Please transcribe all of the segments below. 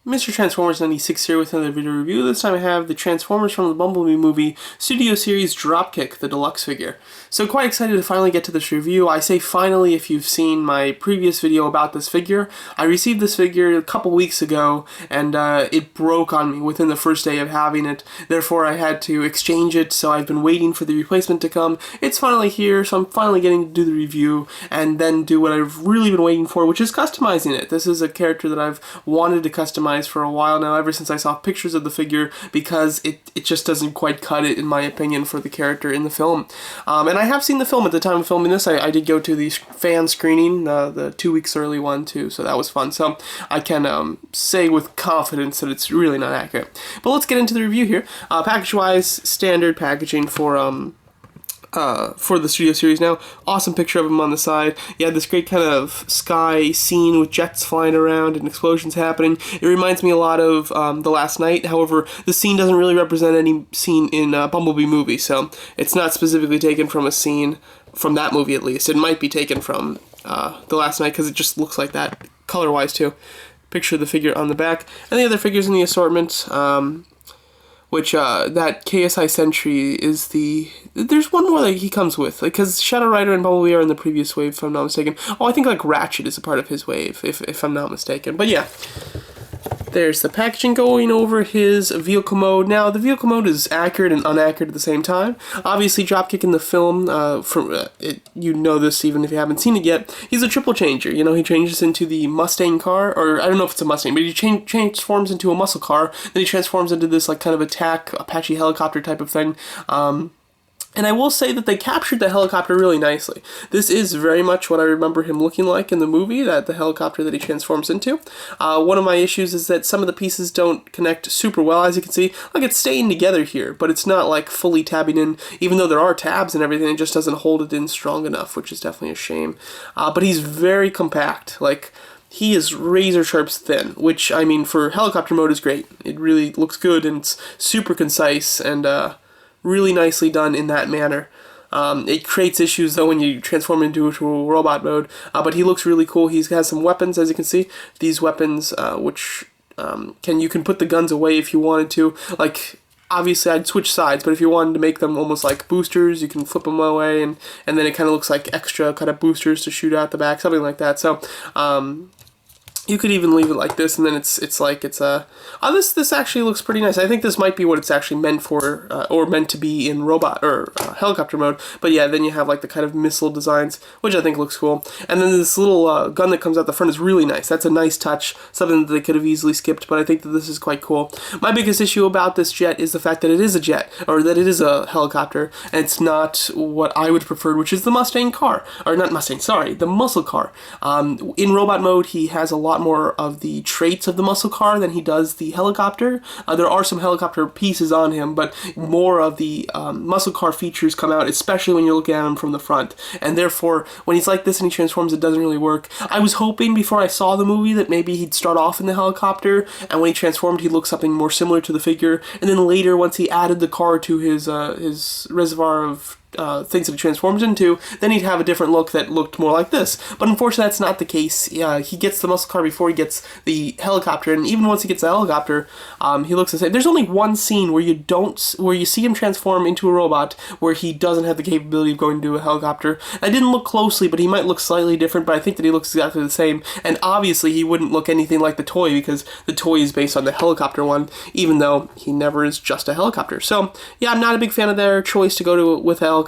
Mr. Transformers 96 here with another video review. This time I have the Transformers from the Bumblebee movie Studio Series Dropkick, the deluxe figure. So quite excited to finally get to this review. I say finally if you've seen my previous video about this figure. I received this figure a couple weeks ago and it broke on me within the first day of having it. Therefore I had to exchange it, so I've been waiting for the replacement to come. It's finally here, so I'm finally getting to do the review and then do what I've really been waiting for, which is customizing it. This is a character that I've wanted to customize for a while now, ever since I saw pictures of the figure, because it just doesn't quite cut it, in my opinion, for the character in the film. And I have seen the film at the time of filming this. I did go to the fan screening, the 2 weeks early one too, so that was fun. So I can say with confidence that it's really not accurate. But let's get into the review here. Package-wise, standard packaging for the Studio Series now. Awesome picture of him on the side. You had this great kind of sky scene with jets flying around and explosions happening. It reminds me a lot of The Last Night. However, the scene doesn't really represent any scene in Bumblebee movie, so it's not specifically taken from a scene from that movie, at least. It might be taken from The Last Night because it just looks like that color-wise too. Picture of the figure on the back, and the other figures in the assortment. Which, that KSI Sentry is there's one more that he comes with, because Shadow Rider and Bumblebee are in the previous wave, if I'm not mistaken. Oh, I think, like, Ratchet is a part of his wave, if I'm not mistaken. But, yeah. There's the packaging going over his vehicle mode. Now, the vehicle mode is accurate and inaccurate at the same time. Obviously, Dropkick in the film, you know this even if you haven't seen it yet, he's a triple changer. You know, he changes into the Mustang car, or I don't know if it's a Mustang, but he transforms into a muscle car, then he transforms into this, like, kind of attack Apache helicopter type of thing. And I will say that they captured the helicopter really nicely. This is very much what I remember him looking like in the movie, the helicopter that he transforms into. One of my issues is that some of the pieces don't connect super well, as you can see. Like, it's staying together here, but it's not, like, fully tabbing in. Even though there are tabs and everything, it just doesn't hold it in strong enough, which is definitely a shame. But he's very compact. Like, he is razor sharp thin, which, I mean, for helicopter mode is great. It really looks good, and it's super concise, and, really nicely done in that manner. It creates issues though when you transform into a robot mode, but he looks really cool. He has some weapons, as you can see. These weapons, which you can put the guns away if you wanted to. Like, obviously I'd switch sides, but if you wanted to make them almost like boosters, you can flip them away, and then it kind of looks like extra kind of boosters to shoot out the back, something like that. So, you could even leave it like this, and then it's this actually looks pretty nice. I think this might be what it's actually meant for, or meant to be in robot or helicopter mode. But yeah, then you have like the kind of missile designs, which I think looks cool. And then this little gun that comes out the front is really nice. That's a nice touch, something that they could have easily skipped, but I think that this is quite cool. My biggest issue about this jet is the fact that it is a jet, or that it is a helicopter, and it's not what I would prefer, which is the Mustang car, or not Mustang, sorry, the muscle car. In robot mode, he has a lot more of the traits of the muscle car than he does the helicopter. There are some helicopter pieces on him, but more of the muscle car features come out, especially when you're looking at him from the front. And therefore, when he's like this and he transforms, it doesn't really work. I was hoping before I saw the movie that maybe he'd start off in the helicopter, and when he transformed, he'd look something more similar to the figure. And then later, once he added the car to his reservoir of things that he transforms into, then he'd have a different look that looked more like this. But unfortunately, that's not the case. He gets the muscle car before he gets the helicopter, and even once he gets the helicopter, he looks the same. There's only one scene where you see him transform into a robot where he doesn't have the capability of going to a helicopter. I didn't look closely, but he might look slightly different, but I think that he looks exactly the same. And obviously, he wouldn't look anything like the toy, because the toy is based on the helicopter one, even though he never is just a helicopter. So, yeah, I'm not a big fan of their choice to go with a helicopter.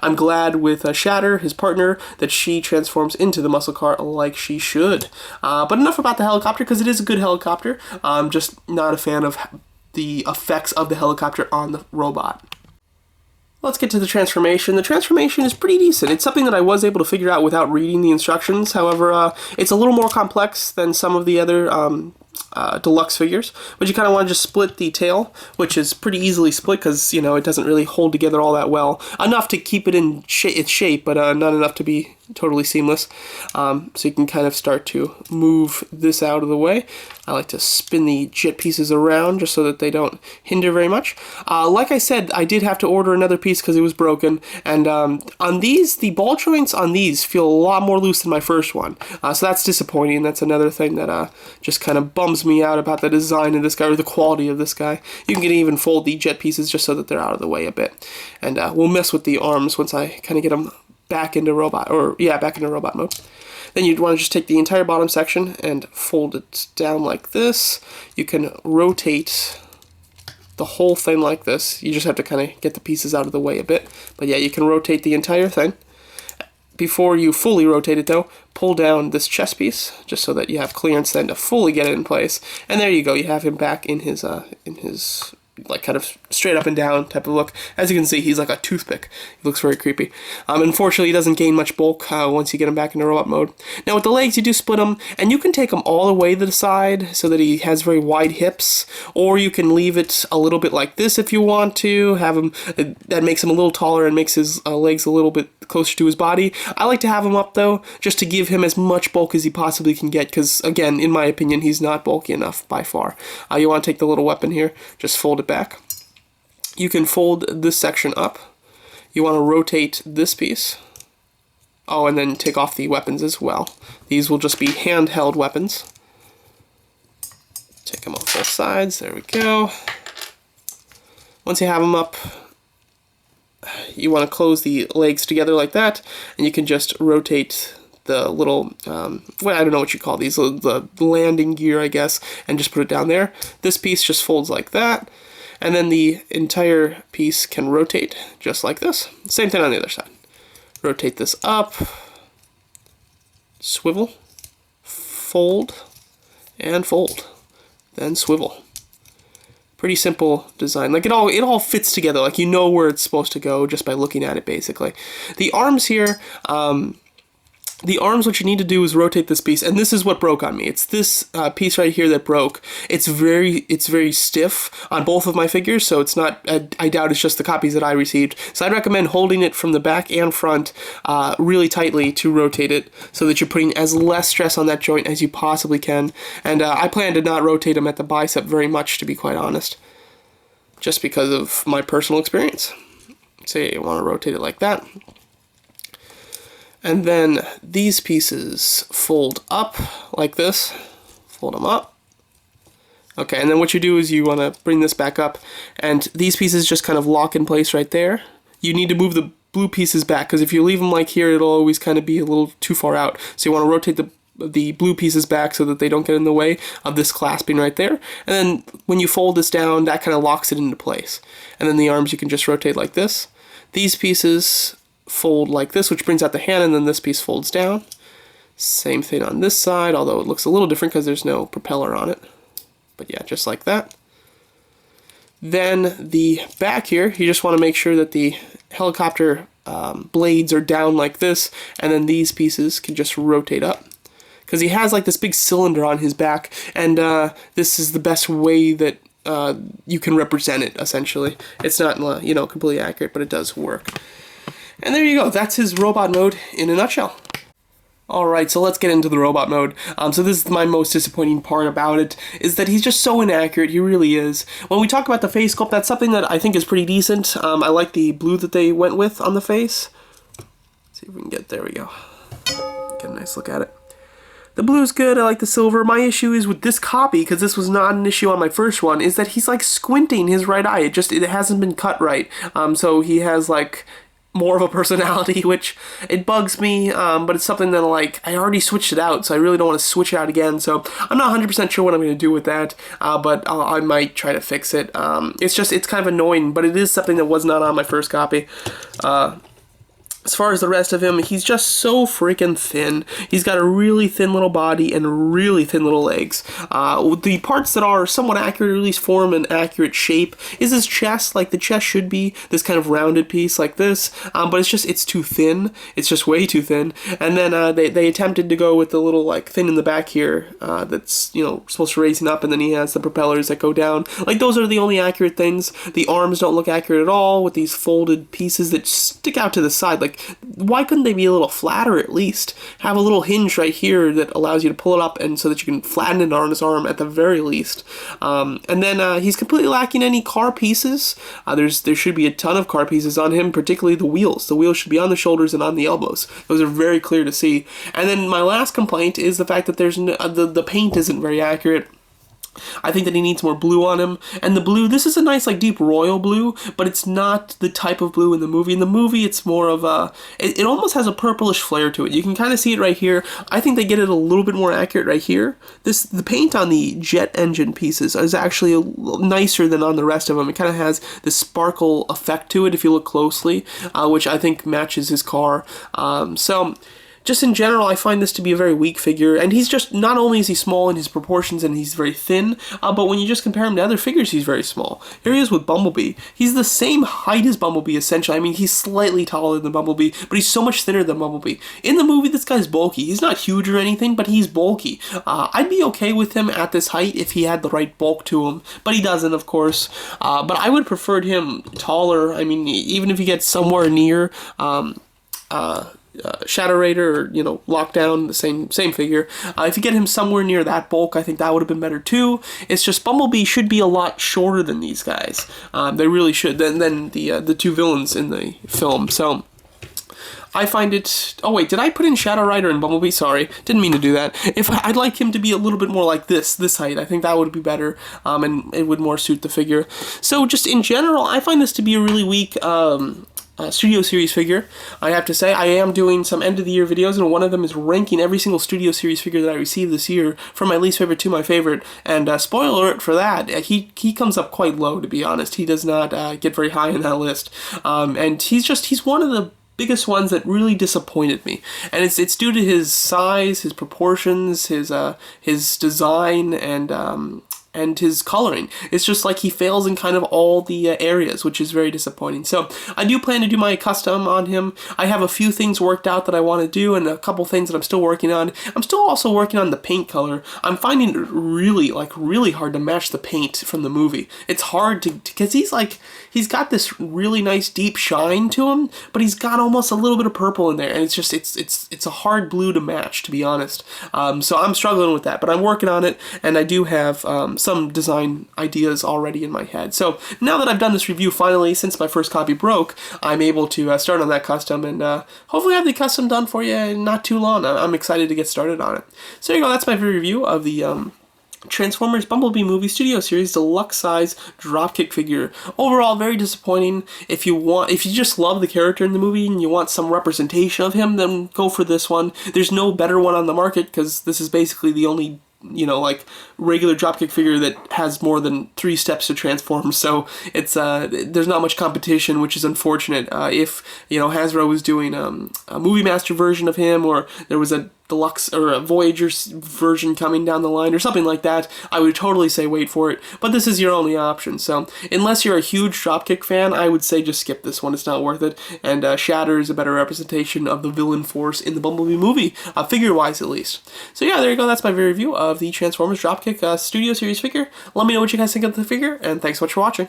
I'm glad with Shatter, his partner, that she transforms into the muscle car like she should. But enough about the helicopter, because it is a good helicopter. I'm just not a fan of the effects of the helicopter on the robot. Let's get to the transformation. The transformation is pretty decent. It's something that I was able to figure out without reading the instructions. However, it's a little more complex than some of the other deluxe figures, but you kind of want to just split the tail, which is pretty easily split because, you know, it doesn't really hold together all that well. Enough to keep it in its shape, but not enough to be totally seamless. So you can kind of start to move this out of the way. I like to spin the jet pieces around just so that they don't hinder very much. Like I said, I did have to order another piece because it was broken, and on these, the ball joints on these feel a lot more loose than my first one. So that's disappointing. That's another thing that just kind of bums me out about the design of this guy, or the quality of this guy. You can even fold the jet pieces just so that they're out of the way a bit. And we'll mess with the arms once I kind of get them back into robot mode. Then you'd want to just take the entire bottom section and fold it down like this. You can rotate the whole thing like this. You just have to kind of get the pieces out of the way a bit. But yeah, you can rotate the entire thing. Before you fully rotate it though, pull down this chest piece just so that you have clearance then to fully get it in place. And there you go, you have him back in his like kind of straight up and down type of look. As you can see, he's like a toothpick. He looks very creepy. Unfortunately, he doesn't gain much bulk once you get him back into robot mode. Now with the legs, you do split them, and you can take them all the way to the side so that he has very wide hips, or you can leave it a little bit like this if you want to. Have him, that makes him a little taller and makes his legs a little bit closer to his body. I like to have him up though, just to give him as much bulk as he possibly can get, because again, in my opinion, he's not bulky enough by far. You want to take the little weapon here, just fold it back. You can fold this section up. You want to rotate this piece. Oh, and then take off the weapons as well. These will just be handheld weapons. Take them off both sides. There we go. Once you have them up, you want to close the legs together like that, and you can just rotate the little, well, I don't know what you call these, the landing gear, I guess, and just put it down there. This piece just folds like that, and then the entire piece can rotate just like this. Same thing on the other side. Rotate this up, swivel, fold, and fold, then swivel. Pretty simple design. Like it all fits together. Like you know where it's supposed to go just by looking at it, basically. The arms here, what you need to do is rotate this piece, and this is what broke on me. It's this piece right here that broke. It's very stiff on both of my figures, so it's not, I doubt it's just the copies that I received. So I'd recommend holding it from the back and front really tightly to rotate it, so that you're putting as less stress on that joint as you possibly can. And I plan to not rotate them at the bicep very much, to be quite honest, just because of my personal experience. So you want to rotate it like that. And then these pieces fold up like this. Fold them up. Okay, and then what you do is you want to bring this back up, and these pieces just kind of lock in place right there. You need to move the blue pieces back, because if you leave them like here, it'll always kind of be a little too far out. So you want to rotate the blue pieces back so that they don't get in the way of this clasping right there. And then when you fold this down, that kind of locks it into place. And then the arms you can just rotate like this. These pieces fold like this, which brings out the hand, and then this piece folds down. Same thing on this side, although it looks a little different because there's no propeller on it. But yeah, just like that. Then the back here, you just want to make sure that the helicopter blades are down like this, and then these pieces can just rotate up. Because he has like this big cylinder on his back, and this is the best way that you can represent it, essentially. It's not, completely accurate, but it does work. And there you go, that's his robot mode in a nutshell. Alright, so let's get into the robot mode. So this is my most disappointing part about it, is that he's just so inaccurate, he really is. When we talk about the face sculpt, that's something that I think is pretty decent. I like the blue that they went with on the face. Let's see if we can get, there we go. Get a nice look at it. The blue's good, I like the silver. My issue is with this copy, because this was not an issue on my first one, is that he's like squinting his right eye. It hasn't been cut right. So he has like more of a personality, which it bugs me, but it's something that like I already switched it out, so I really don't want to switch it out again. So I'm not 100% sure what I'm going to do with that, but I might try to fix it. It's kind of annoying, but it is something that was not on my first copy. As far as the rest of him, he's just so freaking thin. He's got a really thin little body and really thin little legs. The parts that are somewhat accurate, or at least form an accurate shape, is his chest. Like, the chest should be this kind of rounded piece like this, but it's too thin. It's just way too thin. And then they attempted to go with the little, like, thing in the back here that's, supposed to raise him up, and then he has the propellers that go down. Like, those are the only accurate things. The arms don't look accurate at all, with these folded pieces that stick out to the side. Like, Like, why couldn't they be a little flatter at least? Have a little hinge right here that allows you to pull it up and so that you can flatten it on his arm at the very least. And then he's completely lacking any car pieces. There should be a ton of car pieces on him, particularly the wheels. The wheels should be on the shoulders and on the elbows. Those are very clear to see. And then my last complaint is the fact that there's the paint isn't very accurate. I think that he needs more blue on him. And the blue, this is a nice, like, deep royal blue, but it's not the type of blue in the movie. In the movie, it's more of a, it almost has a purplish flare to it. You can kind of see it right here. I think they get it a little bit more accurate right here. The paint on the jet engine pieces is actually a little nicer than on the rest of them. It kind of has this sparkle effect to it if you look closely, which I think matches his car. Just in general, I find this to be a very weak figure, and he's just, not only is he small in his proportions and he's very thin, but when you just compare him to other figures, he's very small. Here he is with Bumblebee. He's the same height as Bumblebee, essentially. I mean, he's slightly taller than Bumblebee, but he's so much thinner than Bumblebee. In the movie, this guy's bulky. He's not huge or anything, but he's bulky. I'd be okay with him at this height if he had the right bulk to him, but he doesn't, of course. But I would prefer him taller. I mean, even if he gets somewhere near Shadow Raider or, you know, Lockdown, the same figure. If you get him somewhere near that bulk, I think that would have been better too. It's just Bumblebee should be a lot shorter than these guys. They really should, than the two villains in the film. So I find it... Oh wait, did I put in Shadow Rider and Bumblebee? Sorry, didn't mean to do that. I'd like him to be a little bit more like this height. I think that would be better, and it would more suit the figure. So just in general, I find this to be a really weak Studio Series figure. I have to say, I am doing some end of the year videos, and one of them is ranking every single Studio Series figure that I received this year from my least favorite to my favorite, and spoiler alert for that, he comes up quite low, to be honest. He does not get very high in that list, and he's one of the biggest ones that really disappointed me, and it's due to his size, his proportions, his design, and his coloring. It's just like he fails in kind of all the areas, which is very disappointing. So I do plan to do my custom on him. I have a few things worked out that I want to do, and a couple things that I'm still working on. I'm still also working on the paint color. I'm finding it really hard to match the paint from the movie. It's hard because he's got this really nice deep shine to him, but he's got almost a little bit of purple in there, and it's a hard blue to match, to be honest. So I'm struggling with that, but I'm working on it, and I do have some design ideas already in my head. So now that I've done this review finally, since my first copy broke, I'm able to start on that custom, and hopefully have the custom done for you in not too long. I'm excited to get started on it. So there you go, that's my review of the Transformers Bumblebee Movie Studio Series Deluxe Size Dropkick figure. Overall, very disappointing. If you just love the character in the movie and you want some representation of him, then go for this one. There's no better one on the market, because this is basically the only, you know, like, regular Dropkick figure that has more than 3 steps to transform, so it's there's not much competition, which is unfortunate. If, you know, Hasbro was doing a Movie Master version of him, or there was a Deluxe or a Voyager version coming down the line or something like that, I would totally say wait for it, but this is your only option. So unless you're a huge Dropkick fan, I would say just skip this one. It's not worth it, and Shatter is a better representation of the villain force in the Bumblebee movie, figure-wise at least. So yeah, there you go, that's my review of the Transformers Dropkick Studio Series figure. Let me know what you guys think of the figure, and thanks so much for watching.